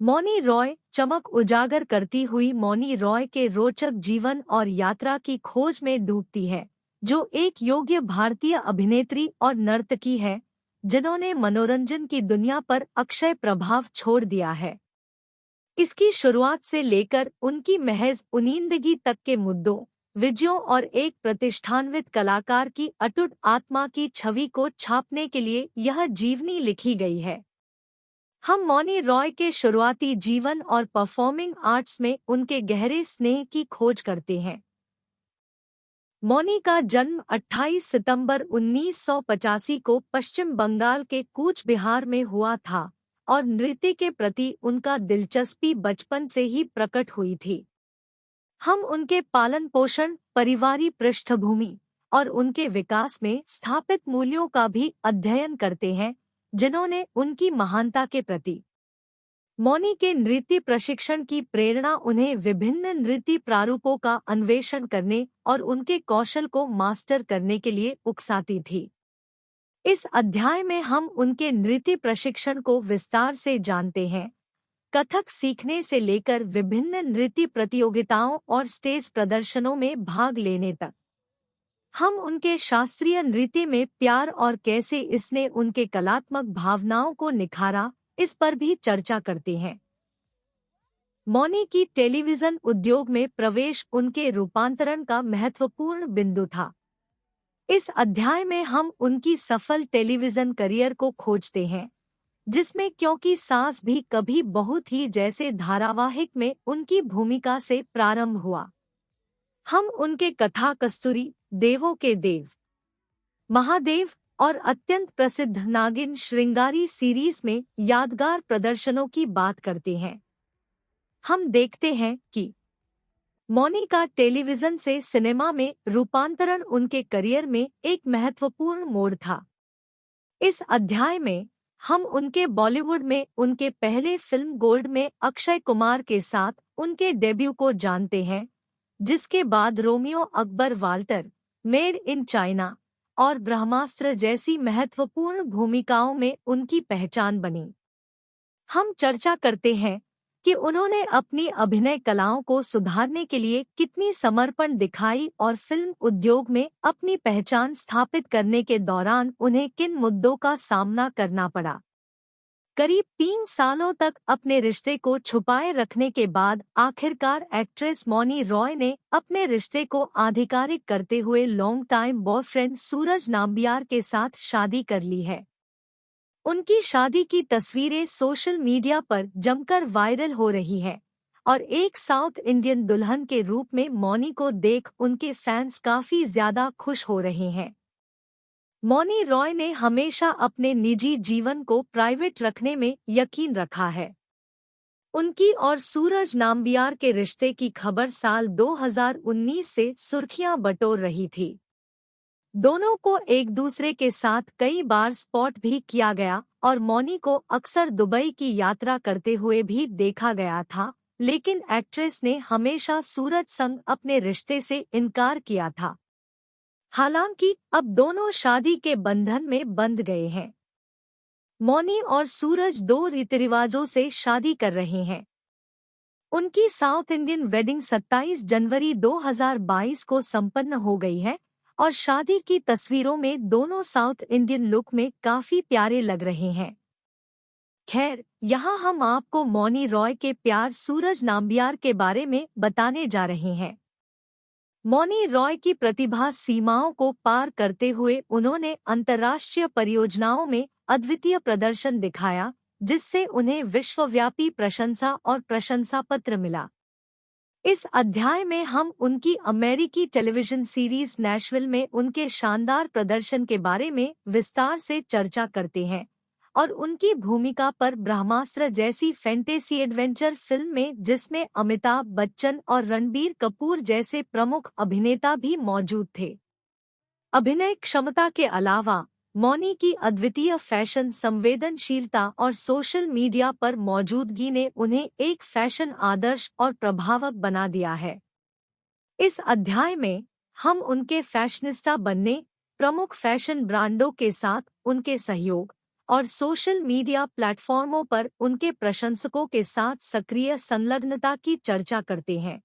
मौनी रॉय चमक उजागर करती हुई मौनी रॉय के रोचक जीवन और यात्रा की खोज में डूबती है, जो एक योग्य भारतीय अभिनेत्री और नर्तकी है जिन्होंने मनोरंजन की दुनिया पर अक्षय प्रभाव छोड़ दिया है। इसकी शुरुआत से लेकर उनकी महज उनींदगी तक के मुद्दों, विजयों और एक प्रतिष्ठान्वित कलाकार की अटूट आत्मा की छवि को छापने के लिए यह जीवनी लिखी गई है। हम मौनी रॉय के शुरुआती जीवन और परफॉर्मिंग आर्ट्स में उनके गहरे स्नेह की खोज करते हैं। मौनी का जन्म 28 सितंबर 1985 को पश्चिम बंगाल के कूच बिहार में हुआ था और नृत्य के प्रति उनका दिलचस्पी बचपन से ही प्रकट हुई थी। हम उनके पालन पोषण, परिवारी पृष्ठभूमि और उनके विकास में स्थापित मूल्यों का भी अध्ययन करते हैं, जिन्होंने उनकी महानता के प्रति मौनी के नृत्य प्रशिक्षण की प्रेरणा उन्हें विभिन्न नृत्य प्रारूपों का अन्वेषण करने और उनके कौशल को मास्टर करने के लिए उकसाती थी। इस अध्याय में हम उनके नृत्य प्रशिक्षण को विस्तार से जानते हैं, कथक सीखने से लेकर विभिन्न नृत्य प्रतियोगिताओं और स्टेज प्रदर्शनों में भाग लेने तक। हम उनके शास्त्रीय नृत्य में प्यार और कैसे इसने उनके कलात्मक भावनाओं को निखारा, इस पर भी चर्चा करते हैं। मौनी की टेलीविजन उद्योग में प्रवेश उनके रूपांतरण का महत्वपूर्ण बिंदु था। इस अध्याय में हम उनकी सफल टेलीविजन करियर को खोजते हैं, जिसमें क्योंकि सास भी कभी बहुत ही जैसे धारावाहिक में उनकी भूमिका से प्रारंभ हुआ। हम उनके कथा कस्तूरी, देवों के देव, महादेव और अत्यंत प्रसिद्ध नागिन श्रृंगारी सीरीज में यादगार प्रदर्शनों की बात करते हैं। हम देखते हैं कि मौनी का टेलीविजन से सिनेमा में रूपांतरण उनके करियर में एक महत्वपूर्ण मोड़ था। इस अध्याय में हम उनके बॉलीवुड में उनके पहले फिल्म गोल्ड में अक्षय कुमार के साथ उनके डेब्यू को जानते हैं, जिसके बाद Romeo Akbar Walter, made in China और ब्रह्मास्त्र जैसी महत्वपूर्ण भूमिकाओं में उनकी पहचान बनी। हम चर्चा करते हैं कि उन्होंने अपनी अभिनय कलाओं को सुधारने के लिए कितनी समर्पण दिखाई और फिल्म उद्योग में अपनी पहचान स्थापित करने के दौरान उन्हें किन मुद्दों का सामना करना पड़ा। करीब 3 सालों तक अपने रिश्ते को छुपाए रखने के बाद आखिरकार एक्ट्रेस मौनी रॉय ने अपने रिश्ते को आधिकारिक करते हुए लॉन्ग टाइम बॉयफ्रेंड सूरज नाम्बियार के साथ शादी कर ली है। उनकी शादी की तस्वीरें सोशल मीडिया पर जमकर वायरल हो रही है और एक साउथ इंडियन दुल्हन के रूप में मौनी को देख उनके फैंस काफी ज्यादा खुश हो रहे हैं। मौनी रॉय ने हमेशा अपने निजी जीवन को प्राइवेट रखने में यकीन रखा है। उनकी और सूरज नाम्बियार के रिश्ते की खबर साल 2019 से सुर्खियां बटोर रही थी। दोनों को एक दूसरे के साथ कई बार स्पॉट भी किया गया और मौनी को अक्सर दुबई की यात्रा करते हुए भी देखा गया था, लेकिन एक्ट्रेस ने हमेशा सूरज संग अपने रिश्ते से इनकार किया था। हालांकि अब दोनों शादी के बंधन में बंध गए हैं। मौनी और सूरज 2 रीति-रिवाजों से शादी कर रहे हैं। उनकी साउथ इंडियन वेडिंग 27 जनवरी 2022 को संपन्न हो गई है और शादी की तस्वीरों में दोनों साउथ इंडियन लुक में काफी प्यारे लग रहे हैं। खैर, यहाँ हम आपको मौनी रॉय के प्यार सूरज नाम्बियार के बारे में बताने जा रहे हैं। मौनी रॉय की प्रतिभा सीमाओं को पार करते हुए उन्होंने अंतर्राष्ट्रीय परियोजनाओं में अद्वितीय प्रदर्शन दिखाया, जिससे उन्हें विश्वव्यापी प्रशंसा और प्रशंसा पत्र मिला। इस अध्याय में हम उनकी अमेरिकी टेलीविजन सीरीज नैशविल में उनके शानदार प्रदर्शन के बारे में विस्तार से चर्चा करते हैं और उनकी भूमिका पर ब्रह्मास्त्र जैसी फैंटेसी एडवेंचर फिल्म में, जिसमें अमिताभ बच्चन और रणबीर कपूर जैसे प्रमुख अभिनेता भी मौजूद थे। अभिनय क्षमता के अलावा मौनी की अद्वितीय फैशन संवेदनशीलता और सोशल मीडिया पर मौजूदगी ने उन्हें एक फैशन आदर्श और प्रभावक बना दिया है। इस अध्याय में हम उनके फैशनिस्टा बनने, प्रमुख फैशन ब्रांडों के साथ उनके सहयोग और सोशल मीडिया प्लेटफॉर्मों पर उनके प्रशंसकों के साथ सक्रिय संलग्नता की चर्चा करते हैं।